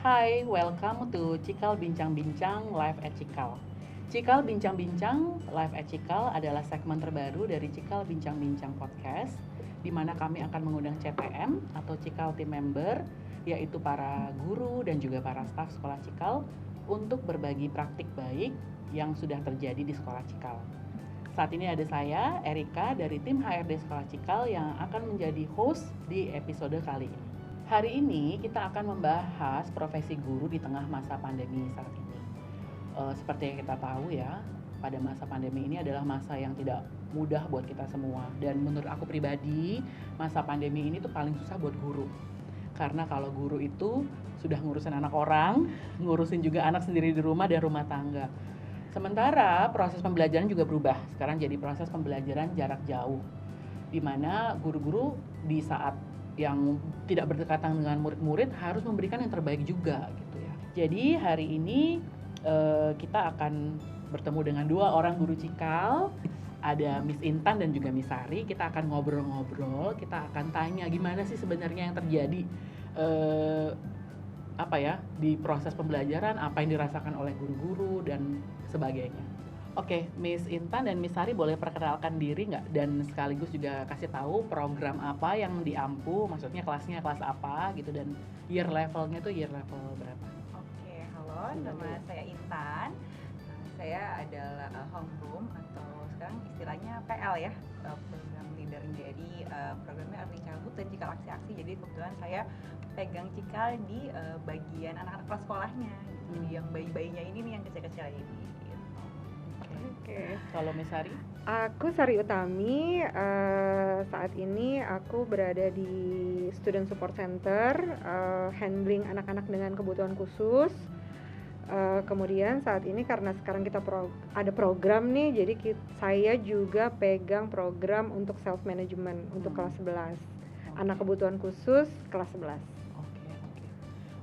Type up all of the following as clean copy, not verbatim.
Hai, welcome to Cikal Bincang-Bincang Live at Cikal. Cikal Bincang-Bincang Live at Cikal adalah segmen terbaru dari Cikal Bincang-Bincang Podcast, di mana kami akan mengundang CTM atau Cikal Team Member, yaitu para guru dan juga para staf sekolah Cikal, untuk berbagi praktik baik yang sudah terjadi di sekolah Cikal. Saat ini ada saya, Erika, dari tim HRD Sekolah Cikal yang akan menjadi host di episode kali ini. Hari ini kita akan membahas profesi guru di tengah masa pandemi saat ini. Seperti yang kita tahu ya, pada masa pandemi ini adalah masa yang tidak mudah buat kita semua. Dan menurut aku pribadi, masa pandemi ini tuh paling susah buat guru. Karena kalau guru itu sudah ngurusin anak orang, ngurusin juga anak sendiri di rumah dan rumah tangga. Sementara proses pembelajaran juga berubah. Sekarang jadi proses pembelajaran jarak jauh, di mana guru-guru di saat yang tidak berdekatan dengan murid-murid harus memberikan yang terbaik juga gitu ya. Jadi hari ini kita akan bertemu dengan dua orang guru Cikal, ada Miss Intan dan juga Miss Sari. Kita akan ngobrol-ngobrol, kita akan tanya gimana sih sebenarnya yang terjadi di proses pembelajaran, apa yang dirasakan oleh guru-guru dan sebagainya. Oke, Miss Intan dan Miss Sari boleh perkenalkan diri nggak? Dan sekaligus juga kasih tahu program apa yang diampu, maksudnya kelasnya kelas apa gitu, dan year levelnya tuh year level berapa? Oke, halo, nama saya Intan. Saya adalah homeroom atau sekarang istilahnya PL ya, program leader. Jadi programnya Early Childhood dan Cikal Aksi-Aksi. Jadi kebetulan saya pegang Cikal di bagian anak-anak kelas sekolahnya. Jadi yang bayi-bayinya ini nih, yang kecil-kecil ini. Oke. Kalau Miss Sari? Aku Sari Utami. Saat ini aku berada di Student Support Center, handling anak-anak dengan kebutuhan khusus. Kemudian saat ini karena sekarang kita ada program nih, jadi saya juga pegang program untuk self management untuk kelas 11. Anak kebutuhan khusus kelas 11.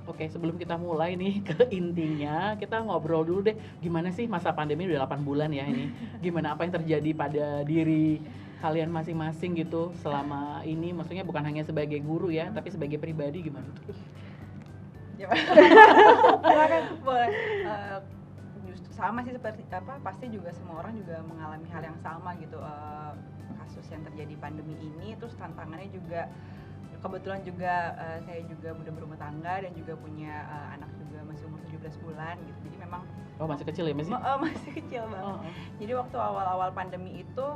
Oke, sebelum kita mulai nih ke intinya, kita ngobrol dulu deh, gimana sih masa pandemi udah 8 bulan ya ini. Gimana, apa yang terjadi pada diri kalian masing-masing gitu selama ini, maksudnya bukan hanya sebagai guru ya, tapi sebagai pribadi gimana tuh? Boleh. Justru sama sih, seperti pasti juga semua orang juga mengalami hal yang sama gitu. Kasus yang terjadi pandemi ini, terus tantangannya juga kebetulan juga saya juga udah berumah tangga dan juga punya anak juga masih umur 17 bulan gitu. Jadi memang masih kecil ya masih? Masih kecil banget. Jadi waktu awal-awal pandemi itu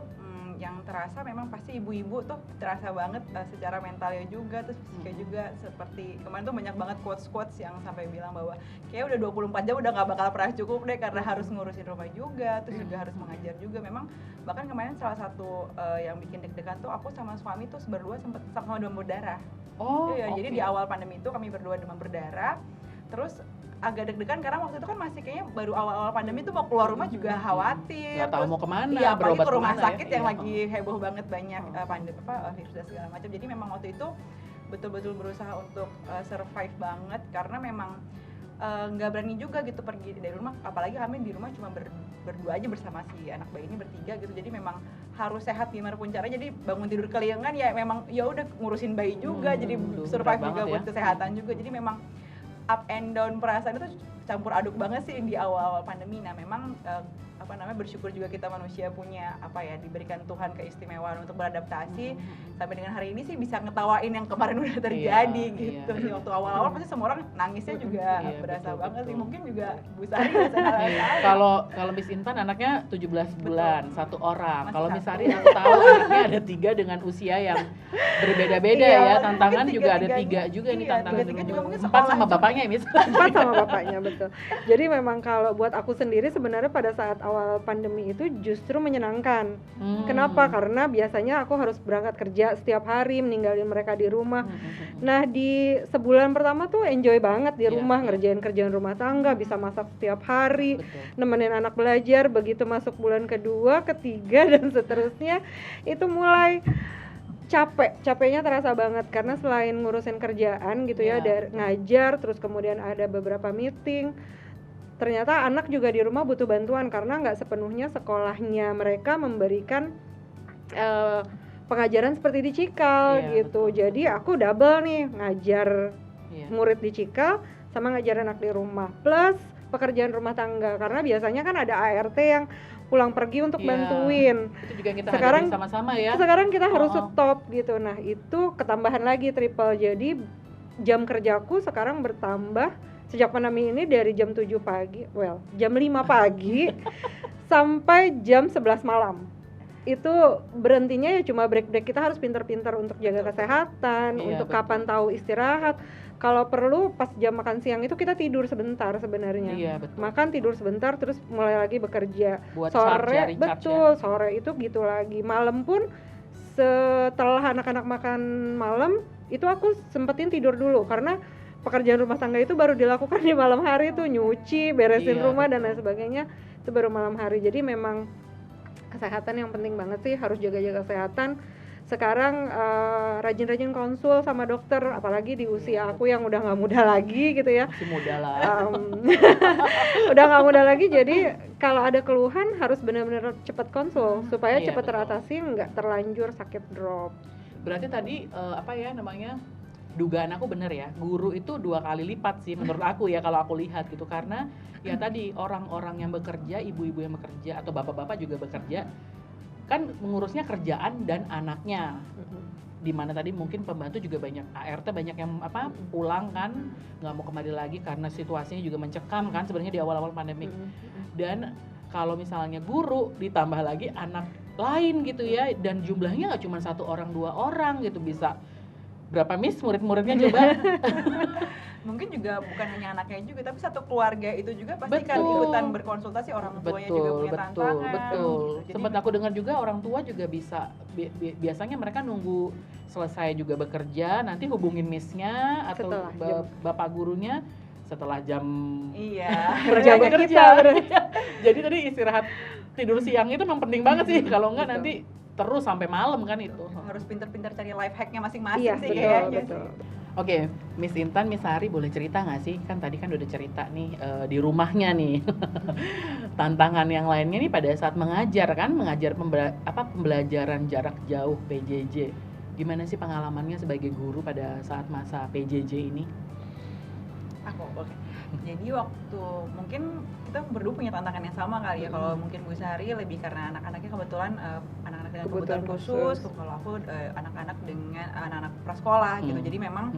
yang terasa memang pasti ibu-ibu tuh terasa banget secara mentalnya juga, terus fisiknya juga. Seperti kemarin tuh banyak banget quotes-quotes yang sampai bilang bahwa kayak udah 24 jam udah gak bakal pernah cukup deh, karena harus ngurusin rumah juga, terus juga harus mengajar juga. Memang bahkan kemarin salah satu yang bikin deg-degan tuh, aku sama suami tuh berdua sempet sama demam berdarah. Jadi di awal pandemi itu kami berdua demam berdarah, terus agak deg-degan karena waktu itu kan masih kayaknya baru awal-awal pandemi tuh mau keluar rumah juga khawatir. Nggak tahu mau kemana, iya, berobat ke rumah kemana sakit ya? yang lagi heboh banget banyak virus dan segala macam. Jadi memang waktu itu betul-betul berusaha untuk survive banget, karena memang nggak berani juga gitu pergi dari rumah, apalagi kami di rumah cuma berdua aja bersama si anak bayi ini, bertiga gitu. Jadi memang harus sehat gimana pun caranya. Jadi bangun tidur keliengan ya memang ya udah ngurusin bayi juga, jadi survive juga buat kesehatan juga. Jadi memang up and down perasaan itu campur aduk banget sih di awal pandemi. Nah memang bersyukur juga kita manusia punya diberikan Tuhan keistimewaan untuk beradaptasi sampai dengan hari ini sih bisa ngetawain yang kemarin udah terjadi gitu. Sih waktu awal-awal pasti semua orang nangisnya juga berasa betul, banget betul. sih. Mungkin juga Bu Sari bisa Kalau Miss Intan anaknya 17 bulan, satu orang. Kalau Miss satu. Sari aku tahu anaknya ada 3 dengan usia yang berbeda-beda ya. Tantangan juga ada 3 juga ini tantangan. 3 juga mungkin 4 sama bapaknya ya, Miss? 4 sama bapaknya, betul. Jadi memang kalau buat aku sendiri sebenarnya pada saat awal pandemi itu justru menyenangkan. Kenapa? Karena biasanya aku harus berangkat kerja setiap hari, meninggalin mereka di rumah. Nah di sebulan pertama tuh enjoy banget di rumah, ngerjain kerjaan rumah tangga, bisa masak setiap hari, nemenin anak belajar. Begitu masuk bulan kedua, ketiga dan seterusnya, itu mulai capeknya terasa banget, karena selain ngurusin kerjaan gitu ya, dari ngajar, terus kemudian ada beberapa meeting, ternyata anak juga di rumah butuh bantuan karena nggak sepenuhnya sekolahnya mereka memberikan pengajaran seperti di Cikal gitu. Betul. Jadi aku double nih, ngajar murid di Cikal sama ngajar anak di rumah, plus pekerjaan rumah tangga, karena biasanya kan ada ART yang pulang pergi untuk Iya, bantuin. Itu juga yang kita Sekarang- hadapi sama-sama ya. Sekarang kita harus Oh. stop gitu. Nah, itu ketambahan lagi triple. Jadi jam kerjaku sekarang bertambah sejak pandemi ini dari jam 7 pagi, jam 5 pagi sampai jam 11 malam. Itu berhentinya ya cuma break-break. Kita harus pintar-pintar untuk jaga kesehatan, Iya, untuk betul. kapan tahu istirahat. Kalau perlu pas jam makan siang itu kita tidur sebentar sebenarnya. Iya, betul. Makan, tidur sebentar, terus mulai lagi bekerja. Buat Sore, recharge betul, sore itu gitu lagi. Malam pun setelah anak-anak makan malam itu aku sempetin tidur dulu, karena pekerjaan rumah tangga itu baru dilakukan di malam hari tuh, nyuci, beresin Iya, rumah dan lain betul. sebagainya itu baru malam hari. Jadi memang kesehatan yang penting banget sih, harus jaga-jaga kesehatan. Sekarang rajin-rajin konsul sama dokter, apalagi di usia aku yang udah nggak muda lagi gitu ya. Masih muda lah. Udah nggak muda lagi, jadi kalau ada keluhan harus benar-benar cepat konsul supaya Iya, cepat betul. teratasi, nggak terlanjur sakit drop. Berarti tadi dugaan aku bener ya, guru itu 2 kali lipat sih menurut aku ya, kalau aku lihat gitu. Karena ya tadi orang-orang yang bekerja, ibu-ibu yang bekerja atau bapak-bapak juga bekerja, kan mengurusnya kerjaan dan anaknya. Dimana tadi mungkin pembantu juga banyak, ART banyak yang pulang kan, nggak mau kembali lagi karena situasinya juga mencekam kan sebenarnya di awal-awal pandemi. Dan kalau misalnya guru ditambah lagi anak lain gitu ya, dan jumlahnya nggak cuma 1 orang 2 orang gitu, bisa berapa Miss murid-muridnya coba? Mungkin juga bukan hanya anaknya juga, tapi satu keluarga itu juga pasti kan Betul. ikutan berkonsultasi, orang tuanya juga punya tantangan. Betul. Jadi Sempat aku dengar juga orang tua juga bisa biasanya mereka nunggu selesai juga bekerja, nanti hubungin missnya atau Setelah jam. bapak gurunya setelah jam iya. Kerja bekerja. kita berarti. Jadi tadi istirahat tidur siang itu memang penting banget sih, kalau enggak Betul. nanti terus sampai malam kan itu. Harus pintar-pintar cari life hacknya masing-masing Iya, sih betul, kayaknya betul. sih. Oke, Miss Intan, Miss Sari boleh cerita nggak sih? Kan tadi kan udah cerita nih di rumahnya nih. Tantangan yang lainnya nih pada saat mengajar kan, pembelajaran jarak jauh PJJ. Gimana sih pengalamannya sebagai guru pada saat masa PJJ ini? Oke. Jadi waktu mungkin kita berdua punya tantangan yang sama kali ya. Kalau mungkin Bu Sari lebih karena anak-anaknya kebetulan anak-anak dengan kebutuhan khusus. Kalau aku anak-anak dengan anak-anak prasekolah gitu. Jadi memang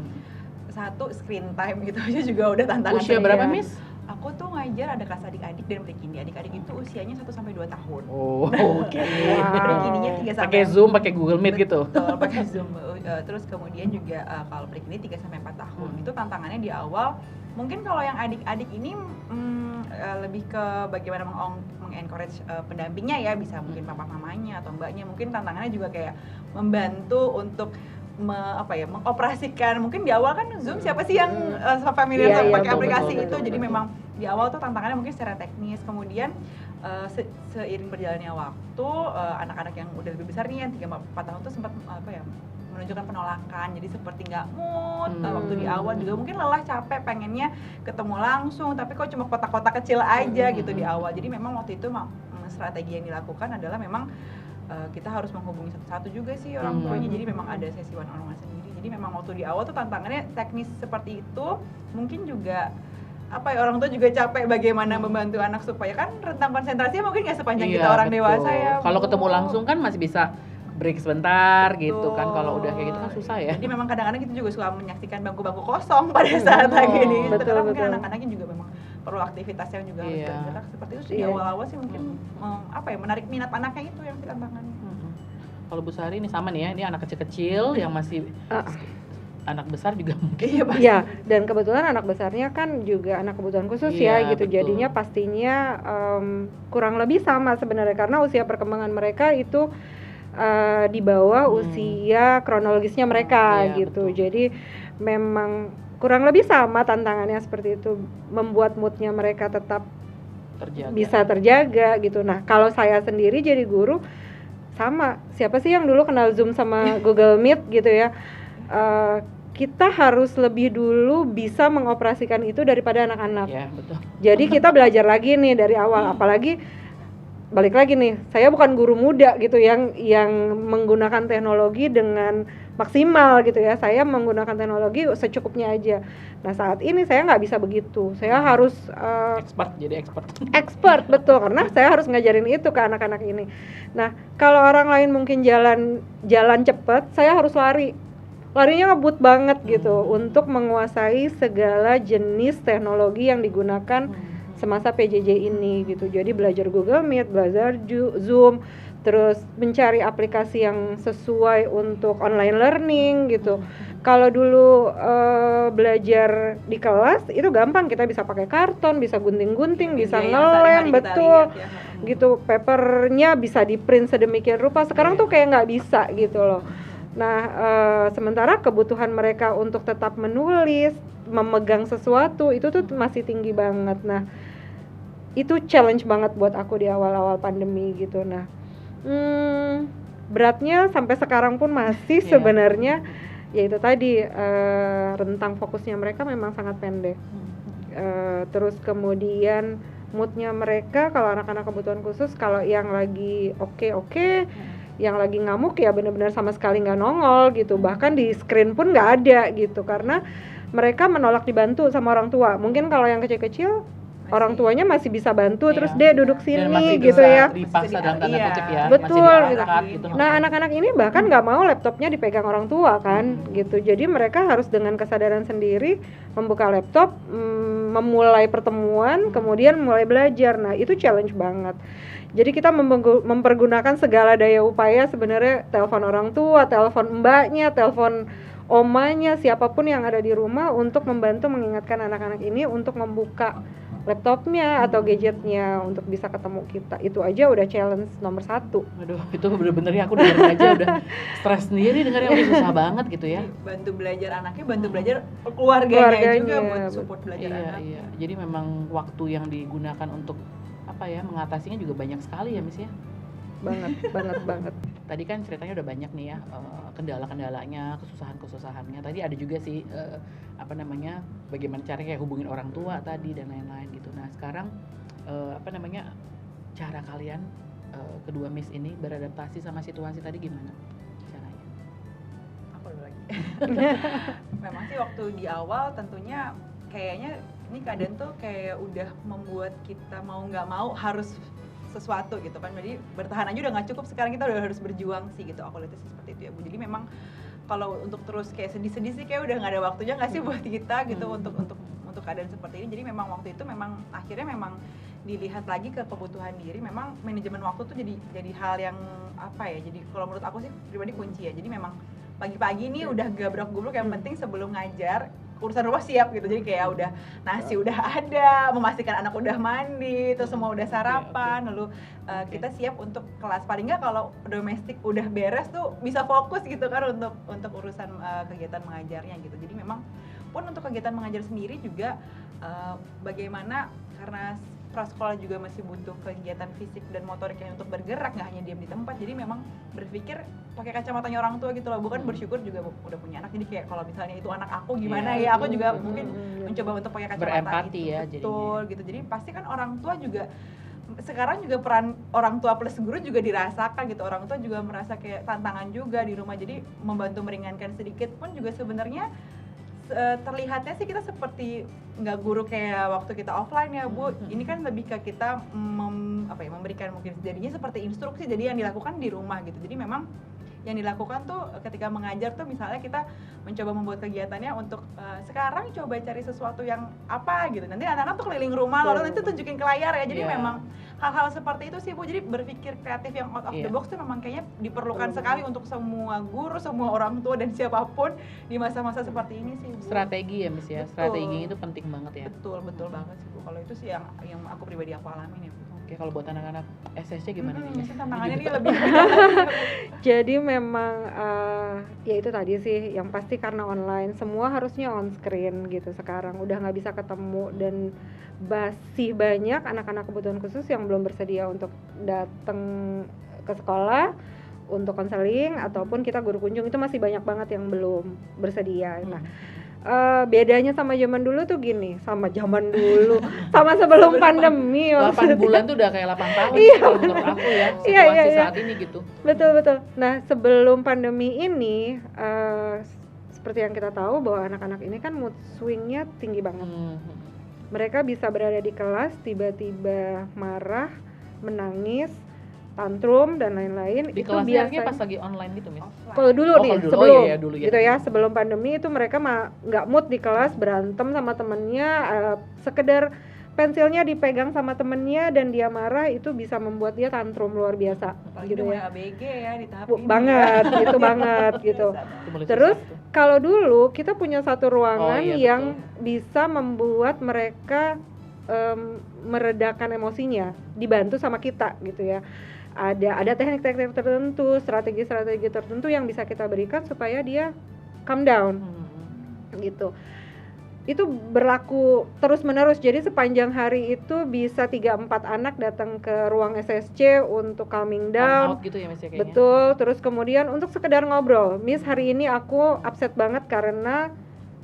satu screen time gitu aja juga udah tantangan. Usia berapa, Iya. Miss? Aku tuh ngajar ada kelas adik-adik dan pre-kindi. Adik-adik itu usianya 1 sampai 2 tahun. Oh, oke. Wow. Pre-kindinya 3 sampai Pakai Zoom, pakai Google Meet gitu. Betul, pakai Zoom. Terus kemudian juga kalau pre-kindi 3 sampai 4 tahun. Itu tantangannya di awal. Mungkin kalau yang adik-adik ini lebih ke bagaimana mengencourage pendampingnya ya, bisa mungkin papa mamanya atau mbaknya. Mungkin tantangannya juga kayak membantu untuk mengoperasikan. Mungkin di awal kan Zoom siapa sih yang familiar Iya, sama iya, pakai betul, aplikasi betul, itu. betul, Jadi betul. memang di awal tuh tantangannya mungkin secara teknis. Kemudian seiring berjalannya waktu, anak-anak yang udah lebih besar nih yang 3-4 tahun tuh sempat menunjukkan penolakan, jadi seperti nggak mood. Waktu di awal juga mungkin lelah, capek, pengennya ketemu langsung, tapi kok cuma kotak-kotak kecil aja gitu di awal. Jadi memang waktu itu strategi yang dilakukan adalah memang kita harus menghubungi satu-satu juga sih orang tuanya. Jadi memang ada sesi one-on-one sendiri. Jadi memang waktu di awal tuh tantangannya teknis seperti itu. Mungkin juga orang tua juga capek bagaimana membantu anak supaya kan rentang konsentrasinya mungkin nggak sepanjang kita orang dewasa ya. Kalau Bu. ketemu langsung kan masih bisa break sebentar gitu kan. Betul. Kalau udah kayak gitu kan susah ya. Jadi memang kadang-kadang kita juga suka menyaksikan bangku-bangku kosong pada saat lagi ini. betul, Karena mungkin betul. anak-anaknya juga memang perlu aktivitas yang juga harus Iya. bergerak seperti itu sih. Di Iya. awal-awal sih mungkin menarik minat anaknya itu yang tantangannya. Kalau Bu Sari ini sama nih ya, ini anak kecil-kecil yang masih anak besar juga mungkin. Iya, Pak. Iya, dan kebetulan anak besarnya kan juga anak kebutuhan khusus Iya, ya gitu. betul. Jadinya pastinya kurang lebih sama sebenarnya, karena usia perkembangan mereka itu di bawah usia kronologisnya mereka Iya, gitu. betul. Jadi memang kurang lebih sama tantangannya seperti itu, membuat moodnya mereka tetap Terjaga. bisa terjaga gitu. Nah, kalau saya sendiri jadi guru sama, siapa sih yang dulu kenal Zoom sama Google Meet gitu ya? Kita harus lebih dulu bisa mengoperasikan itu daripada anak-anak. Ya, betul. Jadi kita belajar lagi nih dari awal, apalagi balik lagi nih, saya bukan guru muda gitu yang menggunakan teknologi dengan maksimal gitu ya. Saya menggunakan teknologi secukupnya aja. Nah saat ini saya nggak bisa begitu. Saya harus expert betul, karena saya harus ngajarin itu ke anak-anak ini. Nah kalau orang lain mungkin jalan cepet, saya harus larinya ngebut banget gitu untuk menguasai segala jenis teknologi yang digunakan semasa PJJ ini gitu. Jadi belajar Google Meet, belajar Zoom, terus mencari aplikasi yang sesuai untuk online learning gitu. Kalau dulu belajar di kelas itu gampang, kita bisa pakai karton, bisa gunting-gunting, bisa ngelem, betul gitu. Papernya bisa di print sedemikian rupa. Sekarang tuh kayak nggak bisa gitu loh. Nah sementara kebutuhan mereka untuk tetap menulis, memegang sesuatu itu tuh masih tinggi banget. Nah itu challenge banget buat aku di awal-awal pandemi gitu. Nah beratnya sampai sekarang pun masih sebenarnya yaitu tadi rentang fokusnya mereka memang sangat pendek. Terus kemudian moodnya mereka kalau anak-anak kebutuhan khusus, kalau yang lagi oke, yang lagi ngamuk ya benar-benar sama sekali nggak nongol gitu, bahkan di screen pun nggak ada gitu, karena mereka menolak dibantu sama orang tua. Mungkin kalau yang kecil-kecil orang tuanya masih bisa bantu, terus dia duduk sini gitu ya. Dipaksa dalam tanda kutip ya. Betul gitu. Nah anak-anak ini bahkan nggak mau laptopnya dipegang orang tua kan gitu. Jadi mereka harus dengan kesadaran sendiri membuka laptop, memulai pertemuan, kemudian mulai belajar. Nah itu challenge banget. Jadi kita mempergunakan segala daya upaya sebenarnya, telepon orang tua, telepon mbaknya, telepon omanya, siapapun yang ada di rumah untuk membantu mengingatkan anak-anak ini untuk membuka laptopnya atau gadgetnya untuk bisa ketemu kita. Itu aja udah challenge nomor 1. Aduh, itu bener-bener ya, aku dengerin aja udah stres sendiri dengerin, udah susah banget gitu ya. Bantu belajar anaknya, bantu belajar keluarganya juga buat support belajar anak. Iya. Jadi memang waktu yang digunakan untuk mengatasinya juga banyak sekali ya Miss ya. Banget. Tadi kan ceritanya udah banyak nih ya, kendala-kendalanya, kesusahan-kesusahannya. Tadi ada juga sih bagaimana cara kayak hubungin orang tua tadi dan lain-lain gitu. Nah sekarang cara kalian kedua Miss ini beradaptasi sama situasi tadi gimana caranya? Aku dulu lagi. Memang sih waktu di awal tentunya kayaknya ini keadaan tuh kayak udah membuat kita mau nggak mau harus sesuatu gitu kan. Jadi bertahan aja udah nggak cukup, sekarang kita udah harus berjuang sih gitu. Aku lihat sih seperti itu ya Bu. Jadi memang kalau untuk terus kayak sedih-sedih sih kayak udah nggak ada waktunya nggak sih buat kita gitu untuk keadaan seperti ini. Jadi memang waktu itu memang akhirnya memang dilihat lagi ke kebutuhan diri. Memang manajemen waktu tuh jadi hal yang jadi kalau menurut aku sih pribadi kunci ya. Jadi memang pagi-pagi nih udah gabrok-gubrok, yang penting sebelum ngajar urusan rumah siap gitu. Jadi kayak udah nasi udah ada, memastikan anak udah mandi, terus semua udah sarapan, lalu kita siap untuk kelas. Paling nggak kalau domestik udah beres tuh bisa fokus gitu kan untuk urusan kegiatan mengajarnya gitu. Jadi memang pun untuk kegiatan mengajar sendiri juga bagaimana, karena prasekolah juga masih butuh kegiatan fisik dan motorik yang untuk bergerak, nggak hanya diam di tempat. Jadi memang berpikir pakai kacamatanya orang tua gitu loh. Bukan bersyukur juga udah punya anak, jadi kayak kalau misalnya itu anak aku gimana ya, aku juga mungkin mencoba untuk pakai kacamata berempati itu. Ya, betul gitu. Jadi pasti kan orang tua juga sekarang juga peran orang tua plus guru juga dirasakan gitu. Orang tua juga merasa kayak tantangan juga di rumah. Jadi membantu meringankan sedikit pun juga sebenarnya terlihatnya sih kita seperti nggak guru kayak waktu kita offline ya Bu. Ini kan lebih ke kita memberikan mungkin jadinya seperti instruksi, jadi yang dilakukan di rumah gitu. Jadi memang yang dilakukan tuh ketika mengajar tuh misalnya kita mencoba membuat kegiatannya untuk sekarang coba cari sesuatu yang apa gitu. Nanti anak-anak tuh keliling rumah lalu nanti tunjukin ke layar ya. Jadi memang hal-hal seperti itu sih Bu. Jadi berpikir kreatif yang out of the box tuh memang kayaknya diperlukan sekali untuk semua guru, semua orang tua dan siapapun di masa-masa seperti ini sih Bu. Strategi ya Miss ya. Betul. Strategi itu penting banget ya. Betul banget sih Bu. Kalau itu sih yang aku pribadi aku alamin ya Bu. Oke, kalau buat anak-anak SSC gimana nih? Tantangannya nih lebih Jadi memang ya itu tadi sih, yang pasti karena online semua harusnya on screen gitu. Sekarang udah nggak bisa ketemu, dan masih banyak anak-anak kebutuhan khusus yang belum bersedia untuk datang ke sekolah untuk konseling ataupun kita guru kunjung, itu masih banyak banget yang belum bersedia. Nah bedanya sama zaman dulu tuh gini, sama zaman dulu, sama sebelum pandemi 8 bulan tuh udah kayak 8 tahun Iya. sih kalau menurut aku ya, situasi Iya. saat ini gitu. Betul. Nah, sebelum pandemi ini, seperti yang kita tahu bahwa anak-anak ini kan mood swing-nya tinggi banget. Mereka bisa berada di kelas, tiba-tiba marah, menangis, tantrum dan lain-lain. Di Itu kelasnya biasanya pas lagi online gitu, Miss? kalau dulu Oh, nih, kalau dulu. sebelum Oh, iya, dulu ya. gitu ya, sebelum pandemi itu mereka nggak mood di kelas, berantem sama temennya, sekedar pensilnya dipegang sama temennya dan dia marah, itu bisa membuat dia tantrum luar biasa. Apalagi Gitu udah ya. mulai ABG ya di tahap ini. Banget, gitu banget gitu. Itu mulai Terus susah tuh. kalau dulu kita punya satu ruangan Oh, iya, yang bisa membuat mereka meredakan emosinya, dibantu sama kita gitu ya. Ada teknik-teknik tertentu, strategi-strategi tertentu yang bisa kita berikan supaya dia calm down gitu. Itu berlaku terus-menerus. Jadi sepanjang hari itu bisa 3-4 anak datang ke ruang SSC untuk calming down. Out gitu ya, Miss, ya, kayaknya. Betul, terus kemudian untuk sekedar ngobrol. Miss, hari ini aku upset banget karena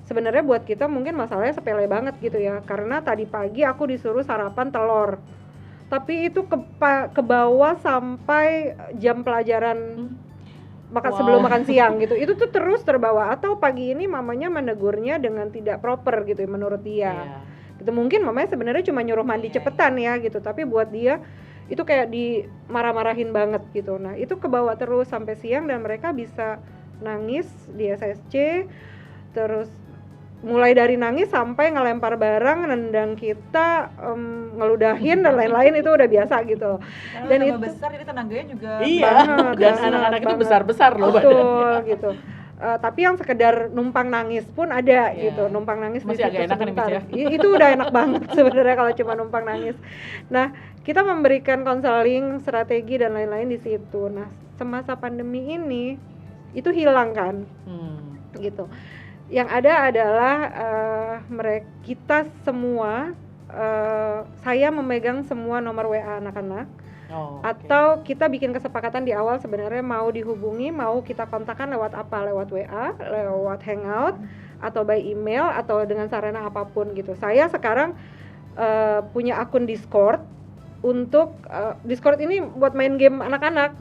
sebenarnya buat kita mungkin masalahnya sepele banget gitu ya. Karena tadi pagi aku disuruh sarapan telur. Tapi itu ke bawah sampai jam pelajaran sebelum makan siang gitu. Itu tuh terus terbawa, atau pagi ini mamanya menegurnya dengan tidak proper gitu menurut dia. Iya. Gitu, mungkin mamanya sebenarnya cuma nyuruh mandi cepetan ya gitu, tapi buat dia itu kayak dimarah-marahin banget gitu. Nah, itu kebawa terus sampai siang dan mereka bisa nangis di SSC, terus mulai dari nangis sampai ngelempar barang, nendang kita, ngeludahin dan lain-lain, itu udah biasa gitu. Karena Dan tambah itu besar jadi tenaganya juga Iya, banget, dan banget, anak-anak itu banget. besar-besar loh badannya. Betul gitu. Tapi yang sekedar numpang nangis pun ada Iya. gitu, numpang nangis Masih di agak situ enak kan nih, Miss, sebentar. ya? Itu udah enak banget sebenarnya kalau cuma numpang nangis. Nah, kita memberikan konseling, strategi dan lain-lain di situ. Nah, semasa pandemi ini itu hilang kan, gitu. Yang ada adalah kita semua, saya memegang semua nomor WA anak-anak. Atau kita bikin kesepakatan di awal sebenarnya mau dihubungi, mau kita kontakkan lewat apa, lewat WA, lewat Hangout, atau by email, atau dengan sarana apapun gitu. Saya sekarang punya akun Discord untuk Discord ini buat main game anak-anak,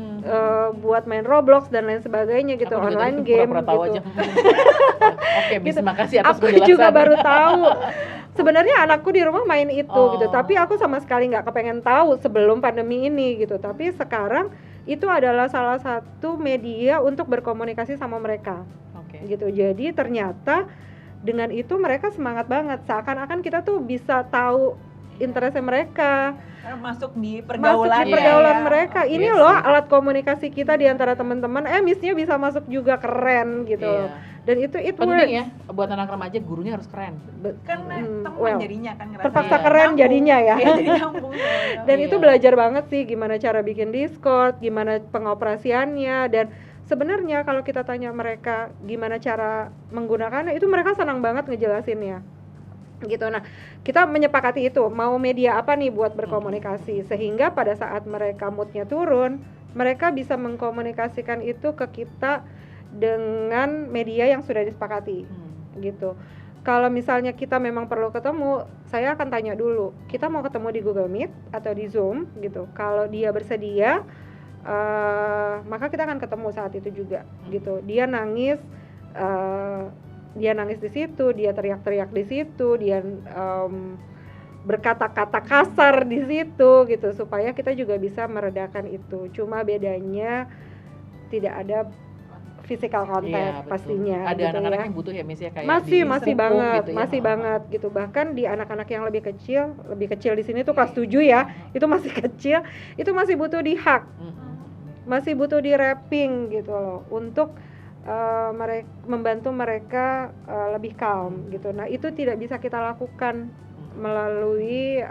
buat main Roblox dan lain sebagainya gitu, Aku juga online tadi game pura-pura tahu gitu. aja. Oke, Miss, Gitu. makasih atas Aku penjelasan. juga baru tahu. Sebenarnya anakku di rumah main itu gitu, Oh. tapi aku sama sekali nggak kepengen tahu sebelum pandemi ini gitu. Tapi sekarang itu adalah salah satu media untuk berkomunikasi sama mereka. Oke. Gitu. Jadi ternyata dengan itu mereka semangat banget. Seakan-akan kita tuh bisa tahu interestnya mereka, masuk di masuk pergaulan, di pergaulan ya. mereka. Ini Iya loh sih. alat komunikasi kita di antara teman-teman. Miss-nya bisa masuk juga, keren gitu. Iya. Dan itu it Penting works. ya, buat anak remaja gurunya harus keren. Kan teman well, jadinya kan ngerasa terpaksa Iya. keren nyambung. jadinya ya. Iya, jadi nyambung. Dan Iya. itu belajar banget sih gimana cara bikin Discord, gimana pengoperasiannya, dan sebenarnya kalau kita tanya mereka gimana cara menggunakannya, itu mereka senang banget ngejelasinnya gitu. Nah, kita menyepakati itu mau media apa nih buat berkomunikasi, sehingga pada saat mereka moodnya turun, mereka bisa mengkomunikasikan itu ke kita dengan media yang sudah disepakati gitu. Kalau misalnya kita memang perlu ketemu, saya akan tanya dulu, kita mau ketemu di Google Meet atau di Zoom gitu. Kalau dia bersedia, maka kita akan ketemu saat itu juga gitu. Dia nangis di situ, dia teriak-teriak di situ, dia berkata-kata kasar di situ gitu, supaya kita juga bisa meredakan itu. Cuma bedanya tidak ada physical contact, Iya, betul. pastinya Ada gitu anak-anak ya. yang butuh ya, Miss, ya, kayak Masih di banget, gitu ya. masih banget gitu. Bahkan di anak-anak yang lebih kecil di sini tuh kelas 7 ya, itu masih kecil, itu masih butuh di-hug, masih butuh di wrapping gitu loh, untuk membantu mereka lebih calm gitu. Nah, itu tidak bisa kita lakukan melalui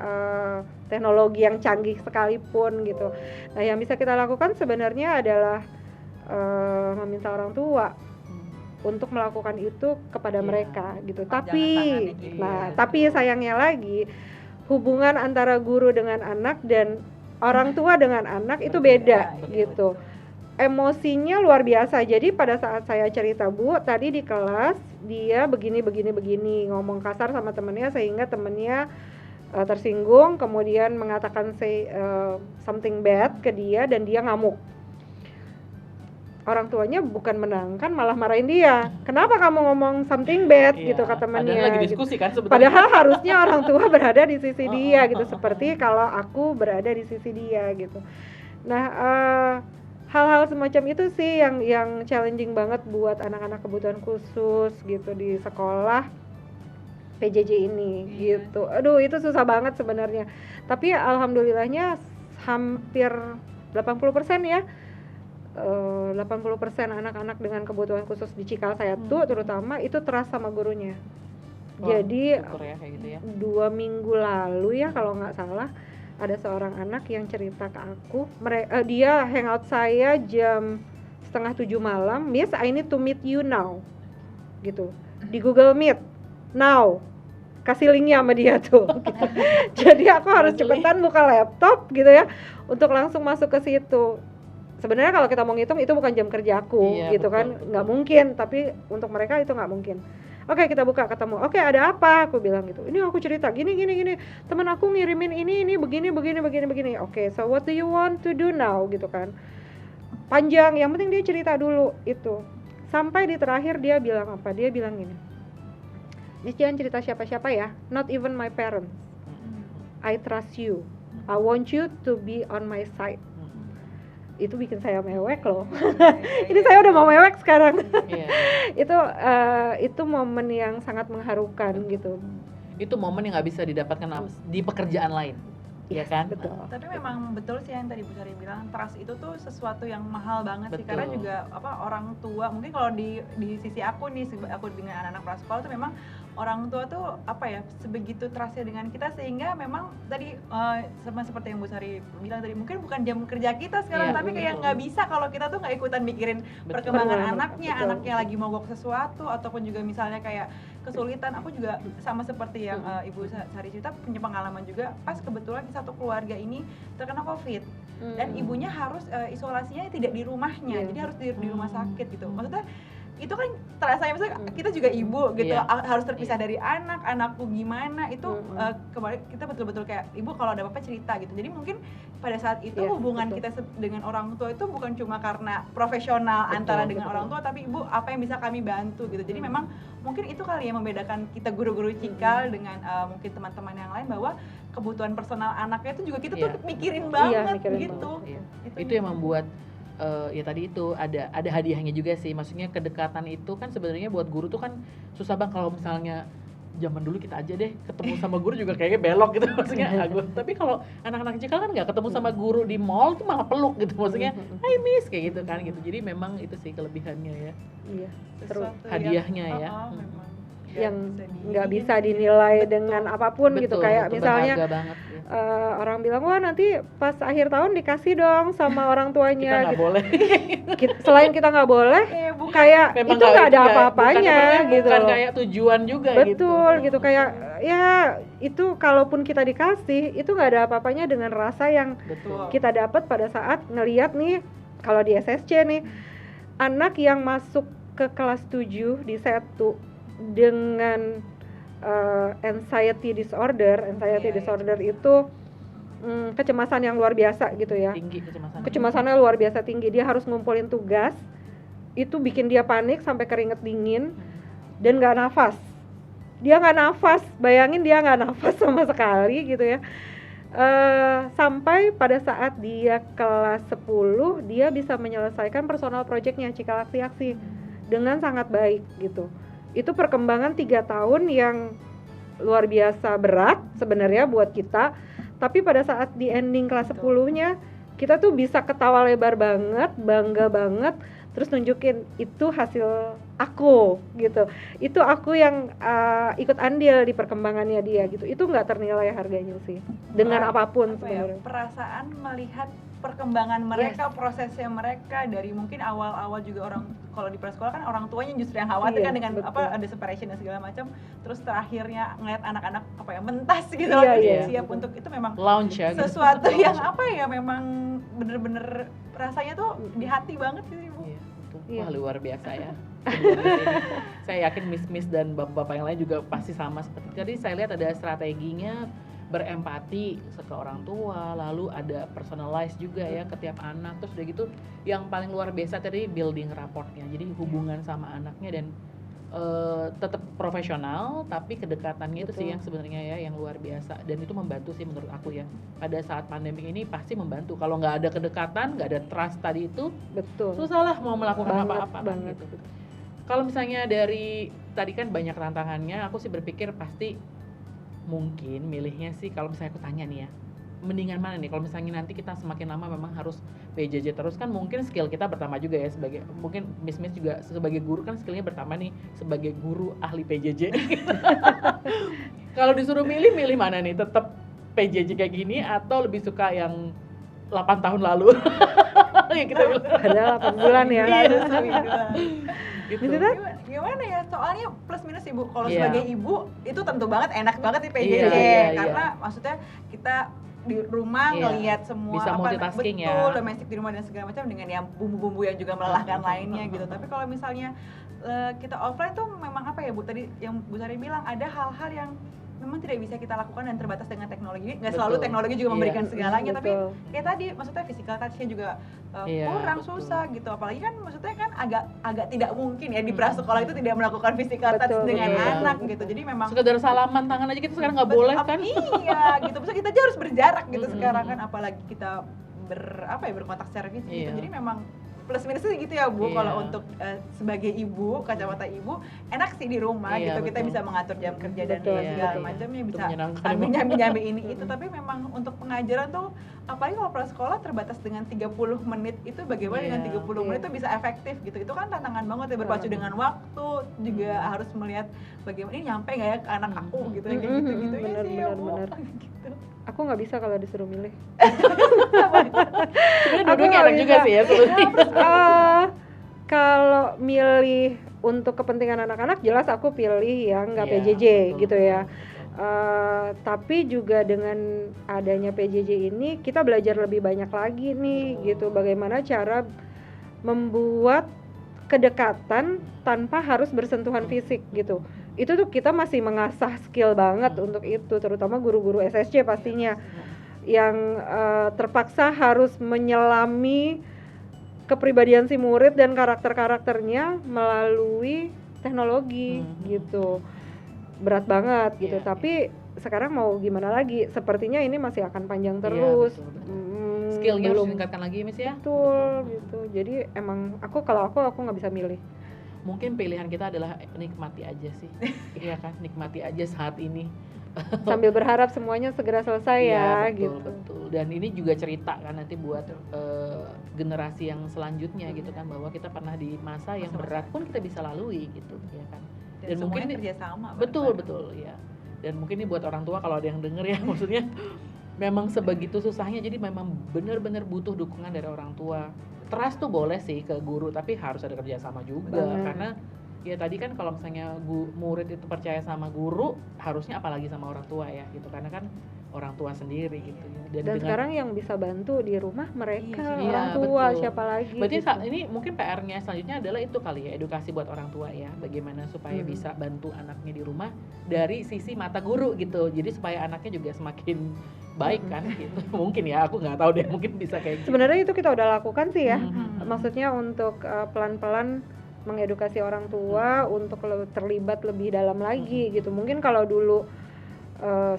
teknologi yang canggih sekalipun gitu. Nah, yang bisa kita lakukan sebenarnya adalah meminta orang tua untuk melakukan itu kepada mereka gitu. Tapi Iya. sayangnya lagi, hubungan antara guru dengan anak dan orang tua dengan anak itu beda Betul. gitu. emosinya luar biasa. Jadi pada saat saya cerita, Bu, tadi di kelas dia begini ngomong kasar sama temennya sehingga temennya tersinggung, kemudian mengatakan something bad ke dia dan dia ngamuk. Orang tuanya bukan menangkan, malah marahin dia. Kenapa kamu ngomong something bad gitu kata temannya. Padahal lagi diskusi kan sebetulnya. Padahal harusnya orang tua berada di sisi dia gitu, seperti kalau aku berada di sisi dia gitu. Nah, hal-hal semacam itu sih yang challenging banget buat anak-anak kebutuhan khusus gitu di sekolah PJJ ini gitu. Aduh, itu susah banget sebenarnya. Tapi alhamdulillahnya hampir 80% ya. 80% anak-anak dengan kebutuhan khusus di Cikal Satu terutama itu trust sama gurunya. Jadi ya, kayak gitu ya. 2 minggu lalu ya kalau nggak salah ada seorang anak yang cerita ke aku, dia hangout saya jam 6:30 malam, Miss I need to meet you now gitu, di Google Meet now, kasih linknya sama dia tuh gitu. Jadi aku harus cepetan buka laptop gitu ya untuk langsung masuk ke situ. Sebenarnya kalau kita mau ngitung itu bukan jam kerja aku gitu betul, kan nggak mungkin, tapi untuk mereka itu nggak mungkin. Oke, kita buka ketemu. Oke, ada apa? Aku bilang gitu. Ini aku cerita gini. Teman aku ngirimin ini begini. Oke, so what do you want to do now gitu kan. Panjang, yang penting dia cerita dulu itu. Sampai di terakhir dia bilang apa? Dia bilang gini. Miss jangan cerita siapa-siapa ya. Not even my parents. I trust you. I want you to be on my side. Itu bikin saya mewek loh. Ini saya udah mau mewek sekarang. Itu momen yang sangat mengharukan gitu. Itu momen yang nggak bisa didapatkan di pekerjaan lain, ya kan? Betul. Tapi memang betul sih yang tadi Bu Sari bilang, trust itu tuh sesuatu yang mahal banget sih, karena juga orang tua, mungkin kalau di sisi aku nih, aku dengan anak-anak prasekolah tuh memang orang tua tuh sebegitu trustnya dengan kita, sehingga memang tadi sama seperti yang Bu Sari bilang tadi, mungkin bukan jam kerja kita sekarang, tapi kayak nggak bisa kalau kita tuh nggak ikutan mikirin perkembangan anaknya lagi mogok sesuatu, ataupun juga misalnya kayak kesulitan. Aku juga sama seperti yang Ibu Sari cerita, punya pengalaman juga pas kebetulan di satu keluarga ini terkena COVID dan ibunya harus isolasinya tidak di rumahnya, jadi harus di rumah sakit gitu. Maksudnya itu kan terasa misalnya kita juga ibu gitu, harus terpisah dari anakku gimana itu. Kemarin kita betul-betul kayak ibu kalau ada apa-apa cerita gitu. Jadi mungkin pada saat itu hubungan kita dengan orang tua itu bukan cuma karena profesional antara dengan orang tua, tapi ibu apa yang bisa kami bantu gitu. Jadi memang mungkin itu kali yang membedakan kita guru-guru Cikal dengan mungkin teman-teman yang lain, bahwa kebutuhan personal anaknya itu juga kita tuh mikirin banget gitu. Itu yang membuat ya tadi itu ada hadiahnya juga sih. Maksudnya kedekatan itu kan sebenarnya buat guru tuh kan susah bang. Kalau misalnya zaman dulu kita aja deh ketemu sama guru juga kayaknya belok gitu maksudnya. Tapi kalau anak-anak Cikal kan nggak ketemu sama guru di mall tuh malah peluk gitu, maksudnya hai miss kayak gitu kan gitu. Jadi memang itu sih kelebihannya ya. Iya. Hadiahnya yang nggak bisa dinilai dengan apapun gitu. Kayak misalnya orang bilang wah nanti pas akhir tahun dikasih dong sama orang tuanya. Kita nggak boleh. Selain kita nggak boleh, kayak memang itu nggak ada apa-apanya gitu. Bukan kayak tujuan juga. Betul gitu kayak ya itu kalaupun kita dikasih itu nggak ada apa-apanya dengan rasa yang kita dapat pada saat ngelihat nih kalau di SSC nih anak yang masuk ke kelas 7 di Setu dengan anxiety disorder itu kecemasan yang luar biasa gitu ya. Tinggi kecemasannya luar biasa tinggi. Dia harus ngumpulin tugas, itu bikin dia panik sampai keringet dingin dan nggak nafas. Dia nggak nafas, bayangin dia nggak nafas sama sekali gitu ya. Sampai pada saat dia kelas 10 dia bisa menyelesaikan personal projectnya Cikal Aksi dengan sangat baik gitu. Itu perkembangan 3 tahun yang luar biasa berat sebenarnya buat kita, tapi pada saat di ending kelas 10-nya kita tuh bisa ketawa lebar banget, bangga banget, terus nunjukin itu hasil aku gitu. Itu aku yang ikut andil di perkembangannya dia gitu. Itu nggak ternilai harganya sih dengan apapun sebenarnya. Perasaan melihat perkembangan mereka, prosesnya mereka dari mungkin awal-awal juga orang kalau di prasekolah kan orang tuanya justru yang khawatir kan dengan ada separation dan segala macam, terus terakhirnya ngeliat anak-anak mentas gitu siap untuk itu memang launch ya, sesuatu yang memang bener-bener rasanya tuh di hati banget sih Bu. Iya, betul. Iya. Wah, luar biasa ya. Ini. Saya yakin Miss dan bapak-bapak yang lain juga pasti sama seperti tadi. Saya lihat ada strateginya berempati ke orang tua, lalu ada personalize juga ya ke tiap anak. Terus udah gitu yang paling luar biasa tadi building rapportnya. Jadi hubungan sama anaknya dan tetap profesional tapi kedekatannya itu sih Betul. yang sebenarnya ya yang luar biasa, dan itu membantu sih menurut aku ya. Pada saat pandemi ini pasti membantu. Kalau nggak ada kedekatan, nggak ada trust tadi itu, Betul. susah lah mau melakukan Banget, apa-apa kan, banget. gitu. Kalau misalnya dari tadi kan banyak tantangannya, aku sih berpikir pasti mungkin milihnya sih kalau misalnya aku tanya nih ya, mendingan mana nih kalau misalnya nanti kita semakin lama memang harus PJJ terus, kan mungkin skill kita bertambah juga ya, sebagai mungkin Miss juga sebagai guru kan skillnya bertambah nih sebagai guru ahli PJJ. Kalau disuruh milih mana nih, tetap PJJ kayak gini atau lebih suka yang 8 tahun lalu? Ya kita bilang. Padahal 8 bulan ya. Iya. Gitu. Gimana ya, soalnya plus minus Ibu. Kalau Iya. sebagai ibu itu tentu banget enak banget nih PJJ, Iya, karena maksudnya kita di rumah Iya. ngelihat semua Bisa multitasking ya. betul, domestik di rumah dan segala macam dengan yang bumbu-bumbu yang juga melelahkan lainnya gitu. Tapi kalau misalnya kita offline tuh memang apa ya Bu, tadi yang Bu Sari bilang ada hal-hal yang memang tidak bisa kita lakukan dan terbatas dengan teknologi. Nggak selalu Betul. teknologi juga Iya. memberikan segalanya, tapi Betul. kayak tadi maksudnya physical touch-nya juga Iya, kurang, betul. susah gitu. Apalagi kan maksudnya kan agak tidak mungkin ya di prasekolah itu tidak melakukan physical touch Betul, dengan betul. anak gitu. Jadi memang Sekedar salaman tangan aja kita sekarang nggak boleh kan? Iya, gitu. Maksudnya kita aja harus berjarak gitu Mm-mm. sekarang kan, apalagi kita berkontak secara fisik Iya. gitu. Jadi memang plus minusnya gitu ya Bu. Iya. Kalau untuk sebagai ibu, kacamata ibu, enak sih di rumah Iya, gitu. Kita betul. bisa mengatur jam kerja dan Betul, segala iya. macamnya, Itu bisa menyenangkan ambil emang. nyambi ini itu. Tapi memang untuk pengajaran tuh, apalagi kalau prasekolah terbatas dengan 30 menit itu, bagaimana Iya. dengan 30 menit Iya. itu bisa efektif gitu. Itu kan tantangan banget ya, berpacu dengan waktu, juga harus melihat bagaimana ini nyampe nggak ya ke anak aku gitu, kayak gitu-gitu ya Benar, sih ya benar, Bu. benar. Gitu. Aku nggak bisa kalau disuruh milih. Sebenarnya Aku dua-duanya nggak enak juga bisa. sih ya sebenarnya. Kalau milih untuk kepentingan anak-anak, jelas aku pilih yang nggak Iya, PJJ betul, gitu ya. betul. Tapi juga dengan adanya PJJ ini kita belajar lebih banyak lagi nih gitu, bagaimana cara membuat kedekatan tanpa harus bersentuhan fisik gitu. Itu tuh kita masih mengasah skill banget untuk itu, terutama guru-guru SSC pastinya yang terpaksa harus menyelami kepribadian si murid dan karakter-karakternya melalui teknologi gitu. Berat banget gitu, Iya, tapi sekarang mau gimana lagi, sepertinya ini masih akan panjang Iya, terus. betul, betul. Skillnya harus belum ditingkatkan lagi Miss ya. betul gitu. Jadi emang kalau aku nggak bisa milih. Mungkin pilihan kita adalah nikmati aja sih. Iya kan, nikmati aja saat ini. Sambil berharap semuanya segera selesai ya Iya, betul, gitu. betul. Dan ini juga cerita kan nanti buat generasi yang selanjutnya gitu kan, bahwa kita pernah di masa yang Masa-masa. berat pun kita bisa lalui gitu ya kan. Dan mungkin semuanya ini- kerjasama Betul, bareng-bareng. betul ya. Dan mungkin ini buat orang tua kalau ada yang denger ya, maksudnya memang sebegitu susahnya, jadi memang benar-benar butuh dukungan dari orang tua. Trust tuh boleh sih ke guru, tapi harus ada kerjasama juga. Benar. Karena ya tadi kan kalau misalnya murid itu percaya sama guru, harusnya apalagi sama orang tua ya gitu, karena kan orang tua sendiri gitu ya. Dan dengan- sekarang yang bisa bantu di rumah mereka, Iya, orang iya, tua, betul. siapa lagi Berarti gitu. saat ini mungkin PR-nya selanjutnya adalah itu kali ya, edukasi buat orang tua ya, bagaimana supaya bisa bantu anaknya di rumah dari sisi mata guru gitu, jadi supaya anaknya juga semakin baik kan gitu. Mungkin ya, aku nggak tahu deh, mungkin bisa kayak gitu. Sebenarnya itu kita udah lakukan sih ya. Mhm. Maksudnya untuk pelan-pelan mengedukasi orang tua untuk terlibat lebih dalam lagi gitu. Mungkin kalau dulu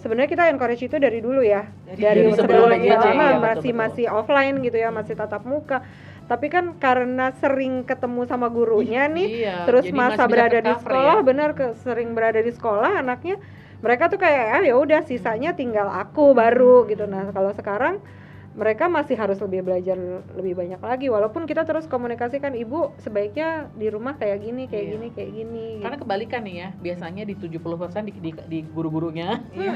sebenarnya kita encourage itu dari dulu ya. Dari sebelum sebelum PJJ, lama ya, masih betul-betul. offline gitu ya, masih tatap muka. Tapi kan karena sering ketemu sama gurunya nih, Iya, terus jadi masa masih bisa berada di tercover sekolah, ya. benar sering berada di sekolah anaknya, mereka tuh kayak ya udah sisanya tinggal aku baru gitu. Nah kalau sekarang mereka masih harus lebih belajar lebih banyak lagi, walaupun kita terus komunikasikan, ibu sebaiknya di rumah kayak gini kayak Iya. gini kayak gini gitu. Karena kebalikan nih ya, biasanya di 70% di guru-gurunya, Iya,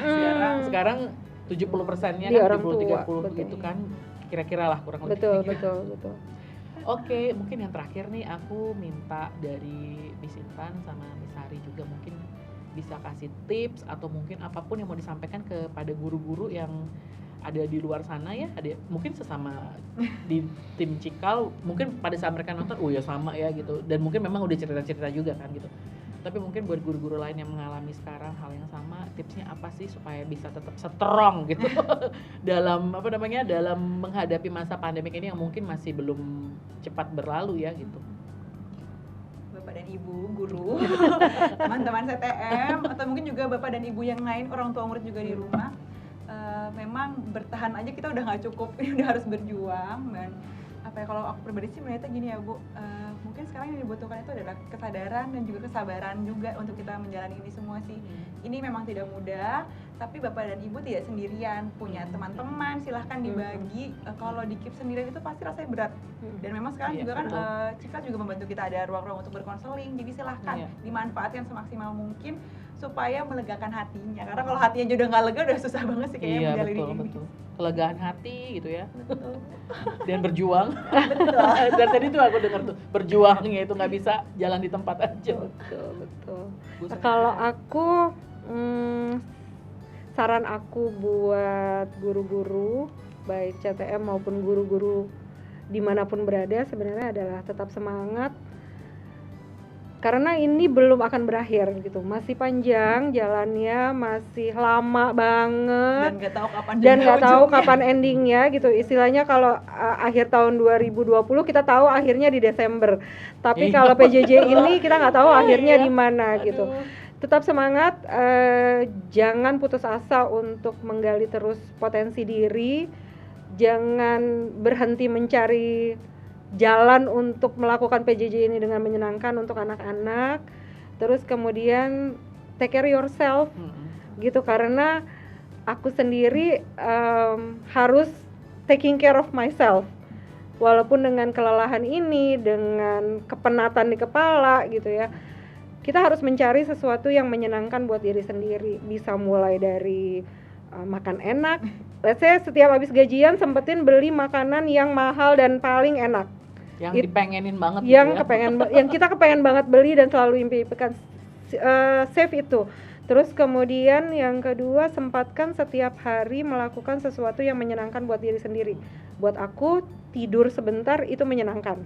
sekarang 70%-nya Di kan orang 70-30 tua, gitu betul. kan, kira-kira lah kurang lebih. betul betul betul. Oke, mungkin yang terakhir nih aku minta dari Miss Intan sama Miss Sari juga mungkin bisa kasih tips atau mungkin apapun yang mau disampaikan kepada guru-guru yang ada di luar sana ya, ada mungkin sesama di tim Cikal, mungkin pada saat mereka nonton, oh ya sama ya gitu, dan mungkin memang udah cerita-cerita juga kan gitu. Tapi mungkin buat guru-guru lain yang mengalami sekarang hal yang sama, tipsnya apa sih supaya bisa tetap strong gitu dalam dalam menghadapi masa pandemik ini yang mungkin masih belum cepat berlalu ya gitu. Bapak dan Ibu guru, teman-teman CTM, atau mungkin juga Bapak dan Ibu yang lain, orang tua murid juga di rumah, memang bertahan aja kita udah nggak cukup, ini udah harus berjuang. Dan apa ya, kalau aku pribadi sih melihatnya gini ya Bu, mungkin sekarang yang dibutuhkan itu adalah kesadaran dan juga kesabaran juga untuk kita menjalani ini semua sih. Ini memang tidak mudah, tapi Bapak dan Ibu tidak sendirian, punya teman-teman, silahkan dibagi. Kalau di keep sendirian itu pasti rasanya berat. Dan memang sekarang juga kan Cikal juga membantu kita, ada ruang-ruang untuk berkonseling, jadi silahkan dimanfaatkan semaksimal mungkin supaya melegakan hatinya, karena kalau hatinya udah nggak lega udah susah banget sih kayaknya menjalani ini. Betul. Kelegaan hati gitu ya. Betul. Dan berjuang. Betul. Dan tadi tuh aku dengar tuh berjuangnya itu nggak bisa jalan di tempat aja. Betul. Kalau aku saran aku buat guru-guru baik CTM maupun guru-guru dimanapun berada sebenarnya adalah tetap semangat, karena ini belum akan berakhir gitu, masih panjang jalannya, masih lama banget dan nggak tahu kapan endingnya gitu. Istilahnya kalau akhir tahun 2020 kita tahu akhirnya di Desember, tapi kalau PJJ ini kita nggak tahu akhirnya di mana gitu. Tetap semangat, jangan putus asa untuk menggali terus potensi diri, jangan berhenti mencari jalan untuk melakukan PJJ ini dengan menyenangkan untuk anak-anak. Terus kemudian take care yourself gitu, karena aku sendiri harus taking care of myself walaupun dengan kelelahan ini, dengan kepenatan di kepala gitu ya. Kita harus mencari sesuatu yang menyenangkan buat diri sendiri, bisa mulai dari makan enak. Let's say setiap habis gajian sempetin beli makanan yang mahal dan paling enak, yang dipengenin banget yang gitu ya. yang kita kepengen banget beli dan selalu impikan, save itu. Terus kemudian yang kedua, sempatkan setiap hari melakukan sesuatu yang menyenangkan buat diri sendiri. Buat aku tidur sebentar itu menyenangkan.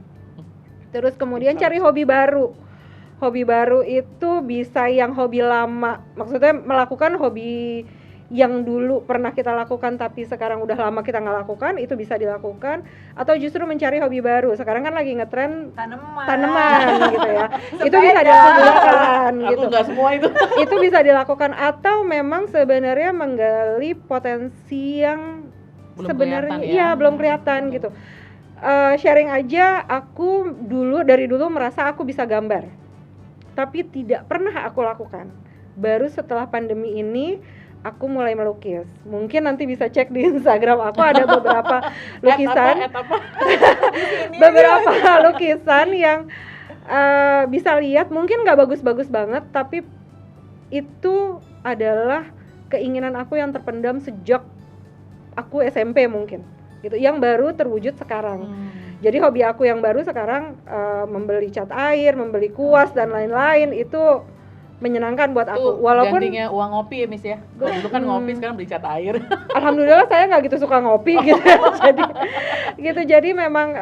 Terus kemudian cari hobi baru. Hobi baru itu bisa yang hobi lama, maksudnya melakukan hobi yang dulu pernah kita lakukan tapi sekarang udah lama kita nggak lakukan, itu bisa dilakukan. Atau justru mencari hobi baru, sekarang kan lagi ngetren tanaman gitu ya. Itu bisa dilakukan gitu. Aku nggak semua itu bisa dilakukan. Atau memang sebenarnya menggali potensi yang sebenarnya belum kelihatan gitu. Sharing aja, aku dari dulu merasa aku bisa gambar, tapi tidak pernah aku lakukan. Baru setelah pandemi ini aku mulai melukis. Mungkin nanti bisa cek di Instagram aku, ada beberapa lukisan, beberapa lukisan yang bisa lihat. Mungkin nggak bagus-bagus banget, tapi itu adalah keinginan aku yang terpendam sejak aku SMP mungkin, gitu. Yang baru terwujud sekarang. Jadi hobi aku yang baru sekarang membeli cat air, membeli kuas dan lain-lain, itu menyenangkan buat aku. Walaupun gantinya uang ngopi ya Miss ya. Kalau dulu kan ngopi, sekarang beli cat air. Alhamdulillah saya nggak gitu suka ngopi gitu. Jadi memang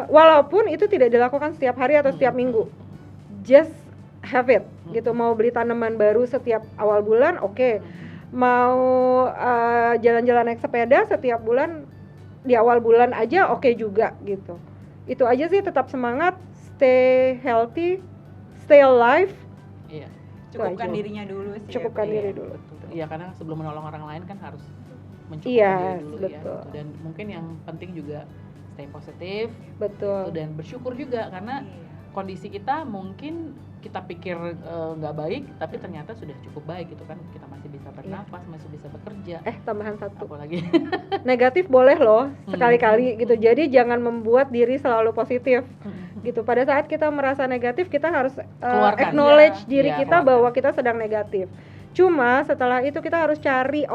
walaupun itu tidak dilakukan setiap hari atau setiap minggu, just have it gitu. Mau beli tanaman baru setiap awal bulan, oke. Mau jalan-jalan naik sepeda setiap bulan di awal bulan aja, oke juga gitu. Itu aja sih, tetap semangat, stay healthy, stay alive. Iya. Cukupkan dirinya dulu sih. Cukupkan diri dulu. Iya, karena sebelum menolong orang lain kan harus mencukupkan diri dulu ya. Dan mungkin yang penting juga stay positif. Betul. Dan bersyukur juga, karena kondisi kita mungkin kita pikir nggak baik, tapi ternyata sudah cukup baik gitu kan. Kita masih bisa bernafas, masih bisa bekerja. Tambahan satu. Apalagi negatif boleh loh sekali-kali gitu. Jadi jangan membuat diri selalu positif gitu. Pada saat kita merasa negatif, kita harus acknowledge diri kita bahwa kita sedang negatif. Cuma setelah itu kita harus cari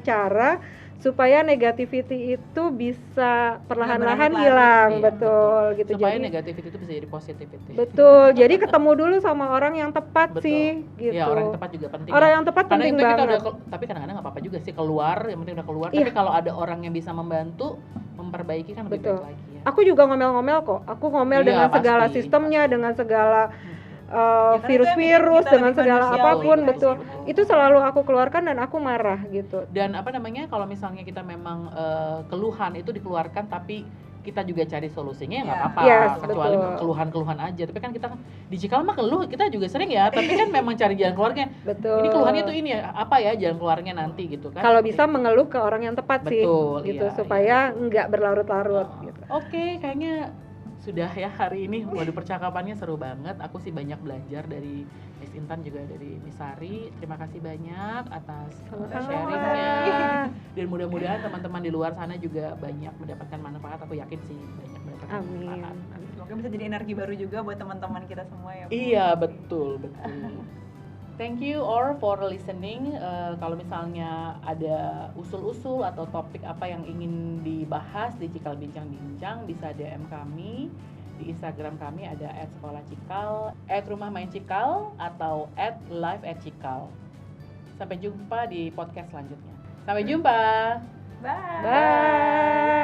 cara supaya negativity itu bisa perlahan-lahan berlarut-larut. hilang, Iya, betul gitu. Supaya Jadi negativity itu bisa jadi positivity. betul. Jadi ketemu dulu sama orang yang tepat Betul. sih gitu. Iya, orang yang tepat juga penting. Orang ya. yang tepat Karena penting itu kita banget. udah tapi kadang-kadang nggak apa-apa juga sih keluar, yang penting udah keluar. Iya. Tapi kalau ada orang yang bisa membantu, memperbaiki kan lebih Betul. baik lagi ya. Aku juga ngomel-ngomel kok. Aku ngomel Iya, dengan segala pasti, sistemnya, pasti. dengan segala Ya, karena virus-virus, itu yang bikin kita dengan lebih segala manusiawi, apapun, gitu. betul. Itu selalu aku keluarkan dan aku marah gitu. Dan apa namanya, kalau misalnya kita memang keluhan itu dikeluarkan tapi kita juga cari solusinya ya nggak Iya. apa-apa, Yes, kecuali betul. keluhan-keluhan aja. Tapi kan kita di Cikal mah keluh kita juga sering ya, tapi kan memang cari jalan keluarnya. Betul. Ini keluhannya tuh ini ya, apa ya jalan keluarnya nanti gitu kan. Kalau bisa mengeluh ke orang yang tepat sih, Betul, gitu, iya, supaya iya. nggak berlarut-larut gitu. Oke, kayaknya sudah ya hari ini. Waduh, percakapannya seru banget. Aku sih banyak belajar dari Miss Intan, juga dari Miss Sari. Terima kasih banyak atas Sama-sama. sharingnya. Dan mudah-mudahan teman-teman di luar sana juga banyak mendapatkan manfaat. Aku yakin sih banyak mendapatkan Amin. manfaat. Semoga bisa jadi energi baru juga buat teman-teman kita semua ya. Bu. Iya, betul, betul. Thank you all for listening. Kalau misalnya ada usul-usul atau topik apa yang ingin dibahas di Cikal Bincang-Bincang, bisa DM kami di Instagram kami, ada @sekolahcikal, @rumahmaincikal, atau @live@cikal. Sampai jumpa di podcast selanjutnya. Sampai jumpa. Bye. Bye.